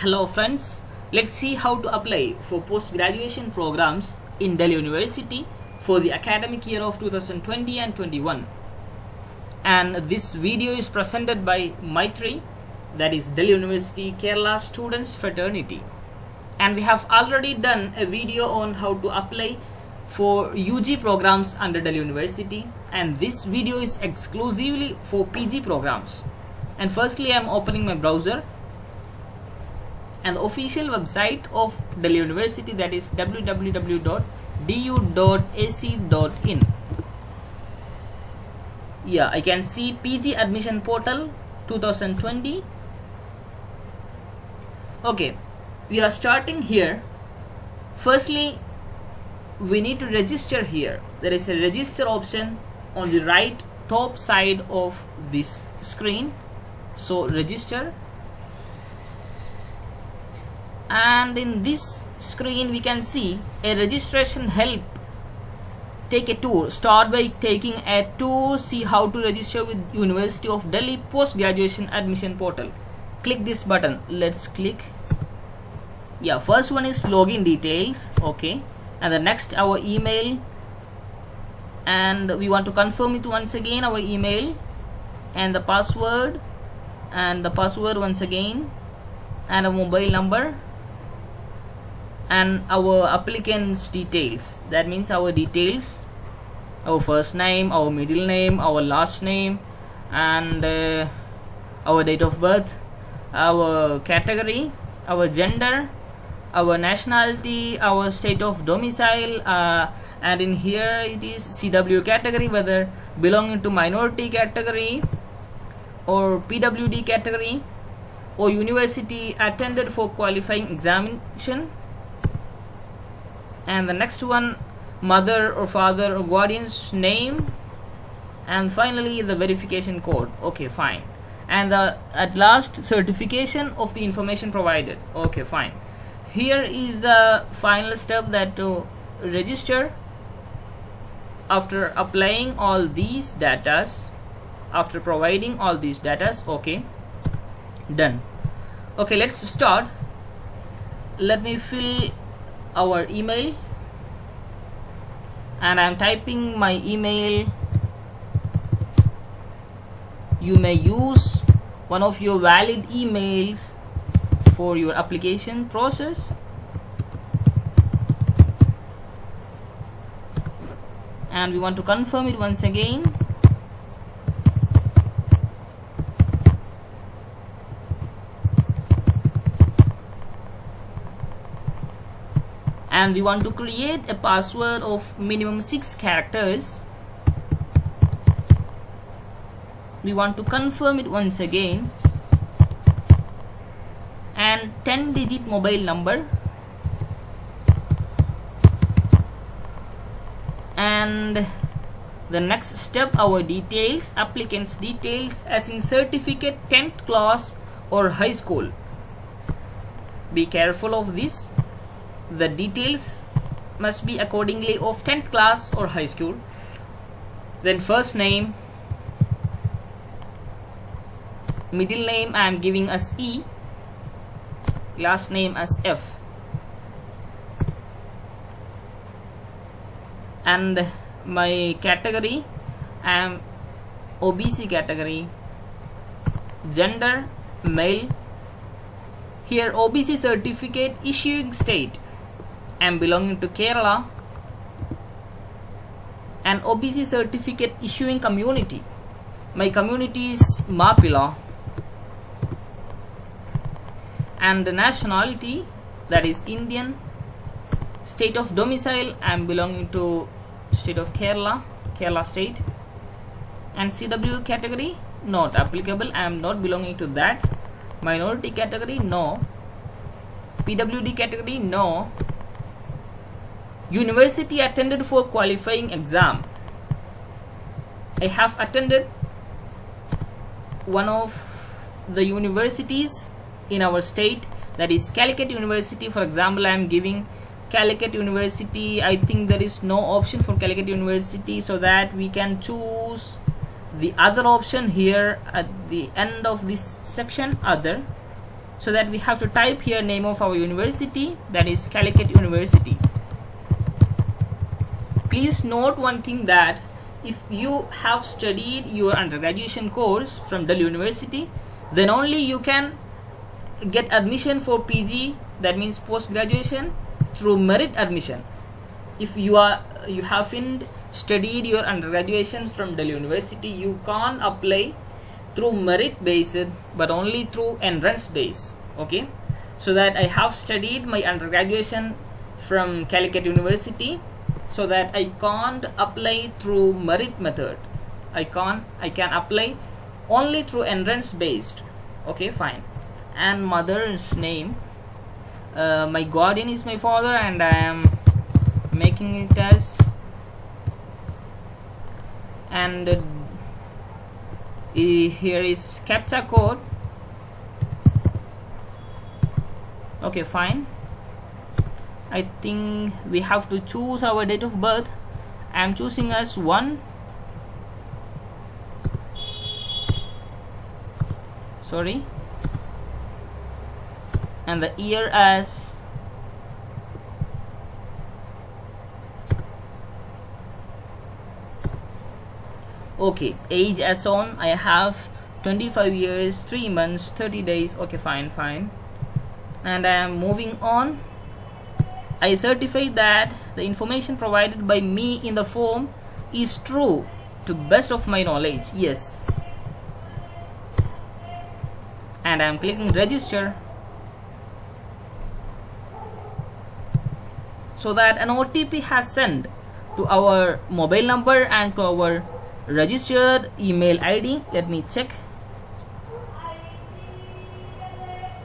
Hello friends, let's see how to apply for post-graduation programs in Delhi University for the academic year of 2020 and 21. And this video is presented by Maitri, that is Delhi University Kerala Students Fraternity. And we have already done a video on how to apply for UG programs under Delhi University, and this video is exclusively for PG programs. And firstly, I am opening my browser and the official website of Delhi University, that is www.du.ac.in. Yeah, I can see PG admission portal 2020. Okay, we are starting here. Firstly, we need to register here. There is a register option on the right top side of this screen. So register, and in this screen we can see a registration help. Take a tour. Start by taking a tour. See how to register with University of Delhi post-graduation admission portal. Click this button. Let's click. Yeah, first one is login details. Okay, and the next our email, and we want to confirm it once again, our email and the password, once again, and a mobile number, and our applicant's details. That means our details, our first name, our middle name, our last name, and our date of birth, our category, our gender, our nationality, our state of domicile, and in here it is CW category, whether belonging to minority category or PWD category, or university attended for qualifying examination, and the next one, mother or father or guardian's name, and finally the verification code. Okay, fine. And at last, certification of the information provided. Okay, fine. Here is the final step, that to register. After applying all these datas, after providing all these datas, okay, done. Okay, let's start. Let me fill our email, and I am typing my email. You may use one of your valid emails for your application process, and we want to confirm it once again. And we want to create a password of minimum 6 characters. We want to confirm it once again, and 10-digit mobile number, and the next step, our details, applicant's details, as in certificate, 10th class or high school. Be careful of this. The details must be accordingly of 10th class or high school. Then first name, middle name I am giving as E, last name as F, and my category I am OBC category, gender male. Here OBC certificate issuing state, I am belonging to Kerala, and OBC certificate issuing community, my community is Mapila, and the nationality, that is Indian. State of domicile, I am belonging to state of Kerala state, and CW category not applicable, I am not belonging to that. Minority category no, PWD category no. University attended for qualifying exam, I have attended one of the universities in our state, that is Calicut University. For example, I am giving Calicut University. I think there is no option for Calicut University, so that we can choose the other option here at the end of this section, other. So that we have to type here name of our university, that is Calicut University. Please note one thing, that if you have studied your undergraduate course from Delhi University, then only you can get admission for PG, that means post graduation, through merit admission. If you haven't studied your undergraduate from Delhi University, you can't apply through merit based but only through entrance base. Okay, so that I have studied my undergraduate from Calicut University, so that I can't apply through merit method. I can apply only through entrance based. Okay, fine. And mother's name, my guardian is my father, and I am making it as, and here is CAPTCHA code. Okay, fine. I think we have to choose our date of birth. I am choosing as 1, sorry, and the year as okay, age as on, I have 25 years 3 months 30 days. Okay, fine. And I am moving on. I certify that the information provided by me in the form is true to best of my knowledge. Yes. And I am clicking register, so that an OTP has sent to our mobile number and to our registered email ID. Let me check.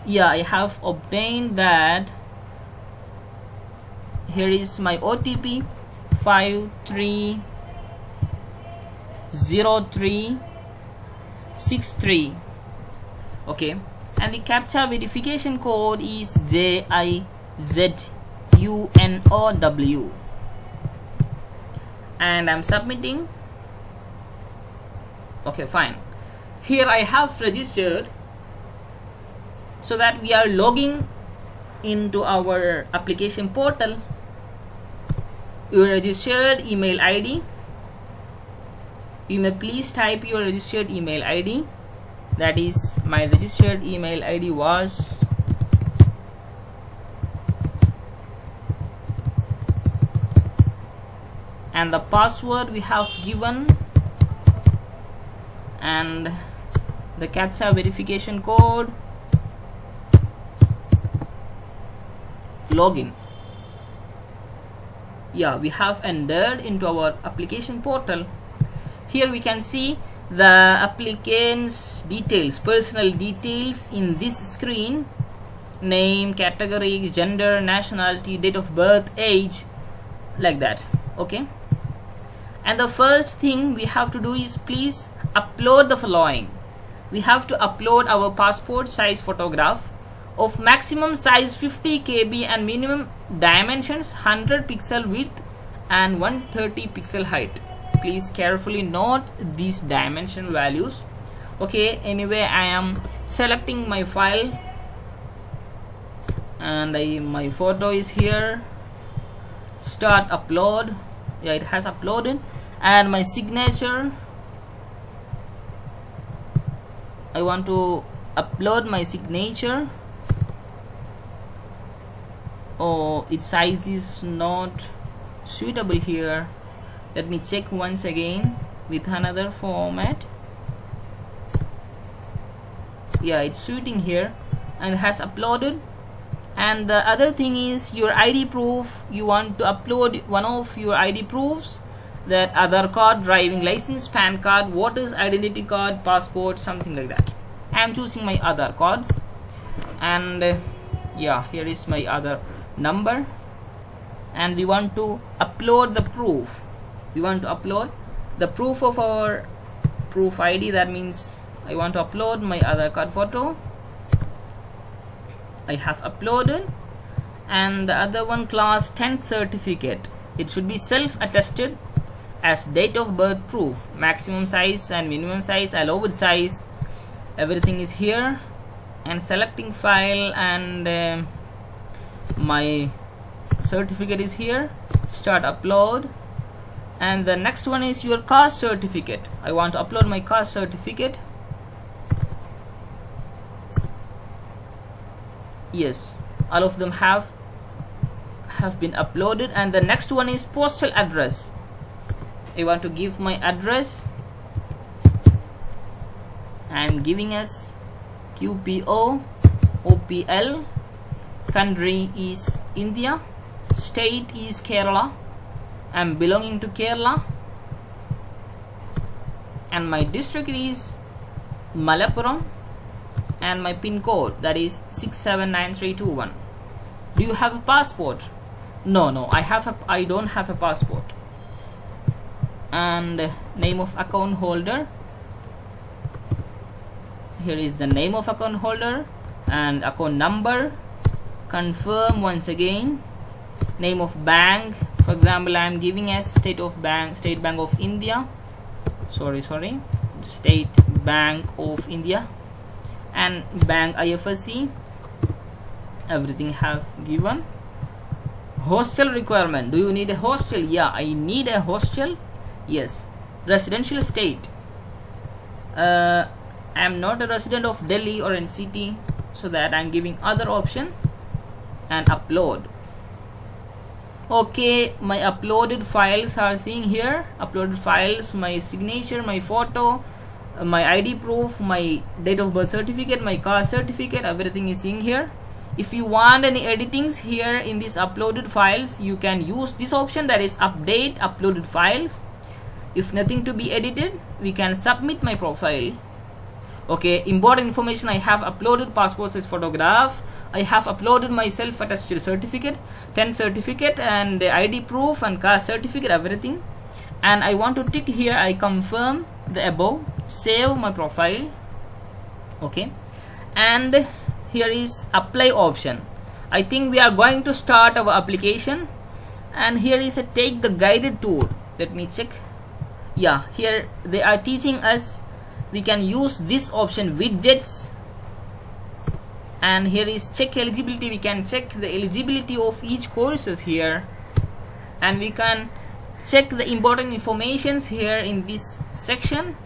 Yeah, I have obtained that. Here is my OTP 530363. Okay, and the CAPTCHA verification code is JIZUNOW, and I'm submitting. Okay, fine. Here I have registered, so that we are logging into our application portal. Your registered email ID, you may please type your registered email ID. That is, my registered email ID was and the password we have given, and the CAPTCHA verification code, login. Yeah, we have entered into our application portal. Here we can see the applicant's details, personal details in this screen: name, category, gender, nationality, date of birth, age, like that. Okay, and the first thing we have to do is please upload the following. We have to upload our passport size photograph of maximum size 50 KB and minimum dimensions 100 pixel width and 130 pixel height. Please carefully note these dimension values. Okay, anyway, I am selecting my file, and my photo is here. Start upload. Yeah, it has uploaded. And my signature, I want to upload my signature. Oh, its size is not suitable here. Let me check once again with another format. Yeah, it's suiting here and has uploaded. And the other thing is your ID proof. You want to upload one of your ID proofs, that Aadhaar card, driving license, PAN card, voter's identity card, passport, something like that. I am choosing my Aadhaar card, and yeah, here is my Aadhaar number, and we want to upload the proof. We want to upload the proof of our proof ID. That means I want to upload my Aadhaar card photo. I have uploaded. And the other one, class 10th certificate. It should be self-attested as date of birth proof. Maximum size and minimum size, allowed size, everything is here. and selecting file, and my certificate is here. Start upload. And the next one is your caste certificate. I want to upload my caste certificate. Yes, all of them have been uploaded. And the next one is postal address. I want to give my address. I am giving as QPO OPL. Country is India. State is Kerala. I am belonging to Kerala. And my district is Malappuram. And my pin code, that is 679321. Do you have a passport? No, I don't have a passport. And name of account holder. Here is the name of account holder and account number. Confirm once again. Name of bank, for example, I am giving as State Bank of India. State Bank of India. And bank IFSC. Everything have given. Hostel requirement. Do you need a hostel? Yeah, I need a hostel. Yes. Residential state. I am not a resident of Delhi or NCT, so that I am giving other option. And upload. Okay, my uploaded files are seeing here. Uploaded files, my signature, my photo, my ID proof, my date of birth certificate, my caste certificate, everything is seeing here. If you want any editings here in these uploaded files, you can use this option, that is update uploaded files. If nothing to be edited, we can submit my profile. Okay, important information, I have uploaded passport size photograph. I have uploaded my self-attested certificate, 10 certificate, and the ID proof and caste certificate, everything. And I want to tick here, I confirm the above, save my profile. Okay, and here is apply option. I think we are going to start our application. And here is a take the guided tour. Let me check. Yeah, here they are teaching us we can use this option, widgets. And here is check eligibility. We can check the eligibility of each courses here, and we can check the important informations here in this section.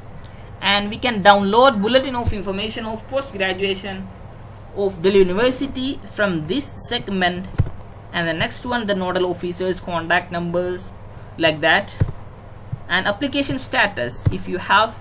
And we can download bulletin of information of post graduation of Delhi University from this segment. And the next one, the nodal officers contact numbers, like that. And application status, if you have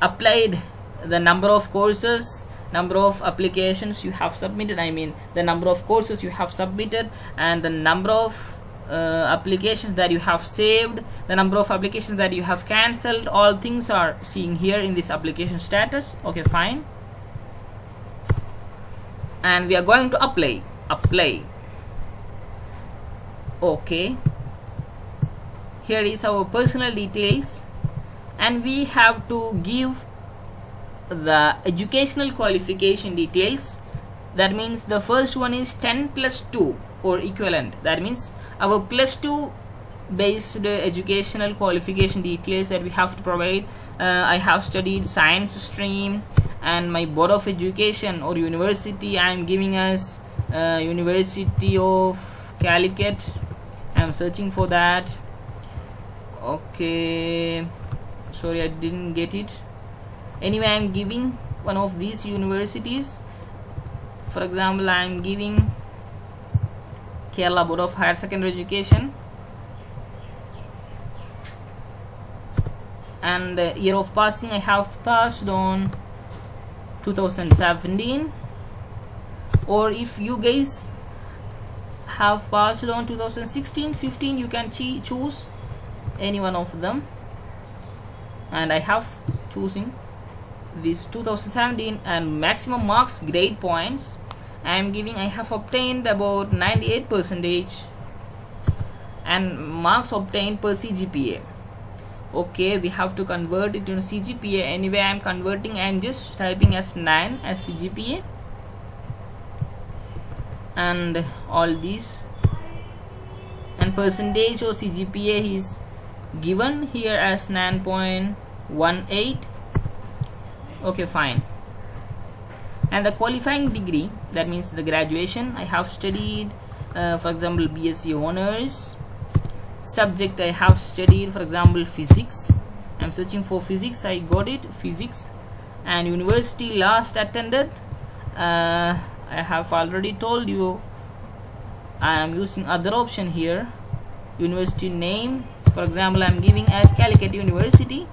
applied, the number of courses, number of applications you have submitted, I mean the number of courses you have submitted, and the number of applications that you have saved, the number of applications that you have cancelled, all things are seen here in this application status. Okay, fine. And we are going to apply. Okay, here is our personal details, and we have to give the educational qualification details. That means the first one is 10 plus 2 or equivalent. That means our plus 2 based educational qualification details that we have to provide. I have studied science stream, and my board of education or university, I am giving us University of Calicut. I am searching for that. Okay, sorry, I didn't get it. Anyway, I am giving one of these universities. For example, I am giving Kerala Board of Higher Secondary Education. And year of passing, I have passed on 2017. Or if you guys have passed on 2016, 15, you can choose any one of them. And I have choosing this 2017. And maximum marks, grade points, I am giving, I have obtained about 98%, and marks obtained per CGPA. Okay, we have to convert it into CGPA. Anyway, I am converting, I am just typing as 9 as CGPA, and all these, and percentage or CGPA is given here as 9.18. Okay, fine. And the qualifying degree, that means the graduation I have studied, for example BSc honors. Subject I have studied, for example physics. I'm searching for physics, I got it, physics. And university last attended, I have already told you I am using other option here. University name, for example I am giving as Calicut University.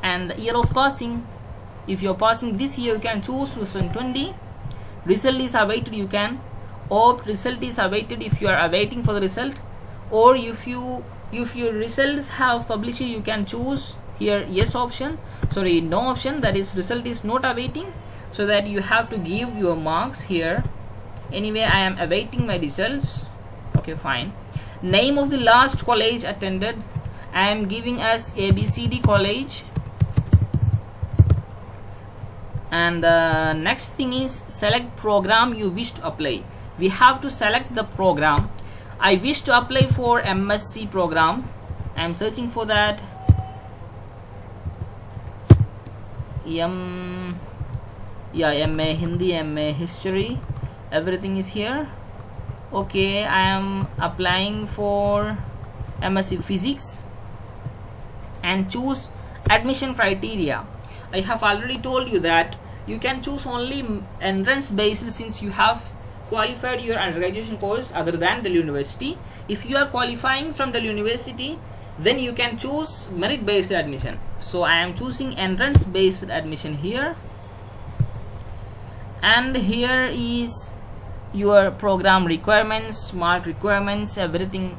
And the year of passing, if you are passing this year you can choose 2020. Result is awaited, you can opt result is awaited if you are awaiting for the result, or if your results have published you can choose here yes option, sorry no option, that is result is not awaiting, so that you have to give your marks here. Anyway I am awaiting my results. Okay, fine. Name of the last college attended, I am giving as ABCD college. And the next thing is select program you wish to apply. We have to select the program. I wish to apply for MSc program. I am searching for that. MA Hindi, MA History, everything is here. Okay, I am applying for MSc Physics and choose admission criteria. I have already told you that you can choose only entrance based, since you have qualified your undergraduate course other than Delhi University. If you are qualifying from Delhi University, then you can choose merit based admission. So I am choosing entrance based admission here. And here is your program requirements, mark requirements, everything.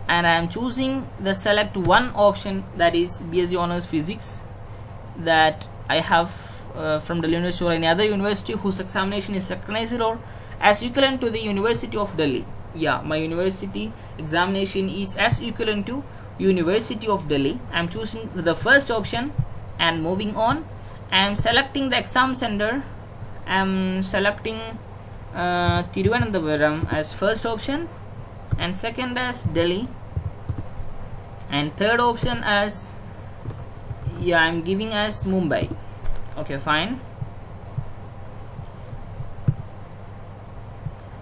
And I am choosing the select one option, that is BSc Honors Physics, that I have from Delhi University or any other university whose examination is recognized or as equivalent to the University of Delhi. Yeah, my university examination is as equivalent to University of Delhi. I am choosing the first option and moving on. I am selecting the exam center. I am selecting Thiruvananthapuram as first option, and second as Delhi, and third option as I am giving as Mumbai. Okay, fine.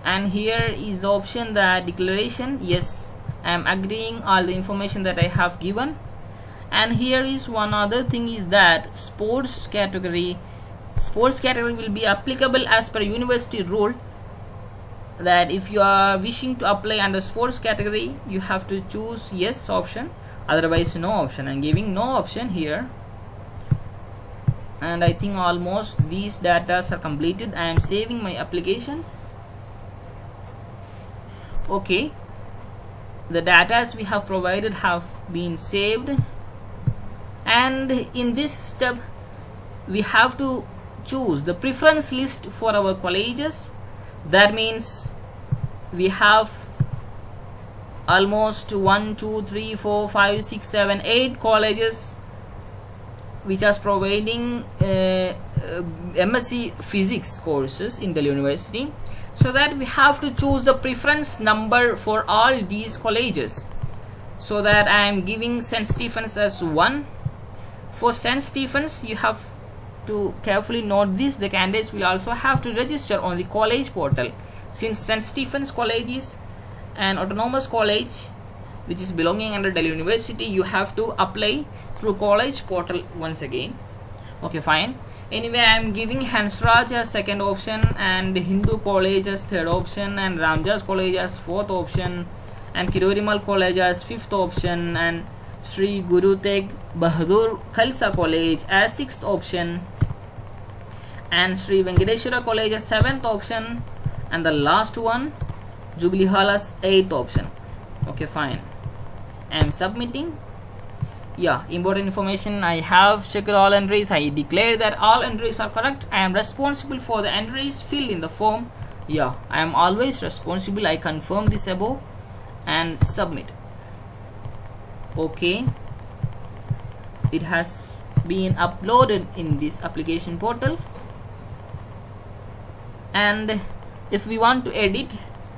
And here is the option, the declaration. Yes, I am agreeing all the information that I have given. And here is one other thing, is that sports category will be applicable as per university rule, that if you are wishing to apply under sports category you have to choose yes option, otherwise no option. I am giving no option here. And I think almost these data are completed. I am saving my application. Okay, the data we have provided have been saved, and in this step we have to choose the preference list for our colleges. That means we have almost 1, 2, 3, 4, 5, 6, 7, 8 colleges which are providing MSc Physics courses in Delhi University, so that we have to choose the preference number for all these colleges. So that I am giving St. Stephen's as 1. For St. Stephen's you have to carefully note this, the candidates will also have to register on the college portal. Since St. Stephen's College is an autonomous college which is belonging under Delhi University, you have to apply through college portal once again. Okay, fine. Anyway, I am giving Hansraj as second option, and Hindu College as third option, and Ramjas College as fourth option, and Kirorimal College as fifth option, and Sri Guru Tegh Bahadur Khalsa College as sixth option, and Sri Venkateshwara College as seventh option, and the last one Jubilee Hall as eighth option. Okay, fine. I am submitting. Yeah, important information. I have checked all entries. I declare that all entries are correct. I am responsible for the entries filled in the form. Yeah, I am always responsible. I confirm this above and submit. Okay, it has been uploaded in this application portal, and if we want to edit,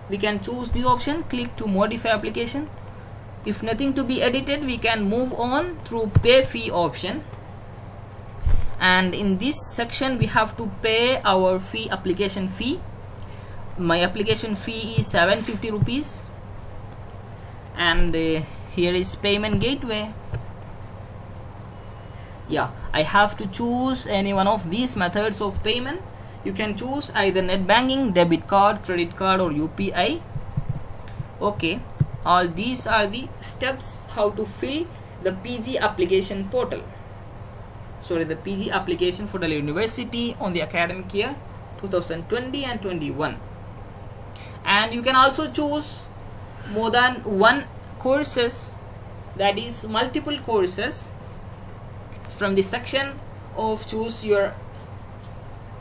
we can choose the option, click to modify application. If nothing to be edited, we can move on through pay fee option. and in this section we have to pay our fee, application fee. My application fee is 750 rupees, and here is payment gateway. Yeah, I have to choose any one of these methods of payment. You can choose either net banking, debit card, credit card, or UPI. Okay, all these are the steps how to fill the PG application portal. Sorry, the PG application for Delhi University on the academic year 2020 and 21. And you can also choose more than one courses, that is multiple courses, from the section of choose your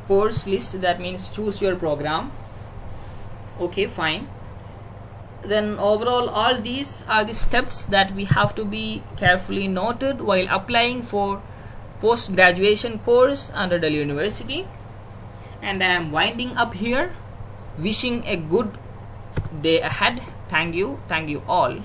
course list, that means choose your program. Okay, fine. Then overall all these are the steps that we have to be carefully noted while applying for post-graduation course under Delhi University. And I am winding up here, wishing a good day ahead. Thank you all.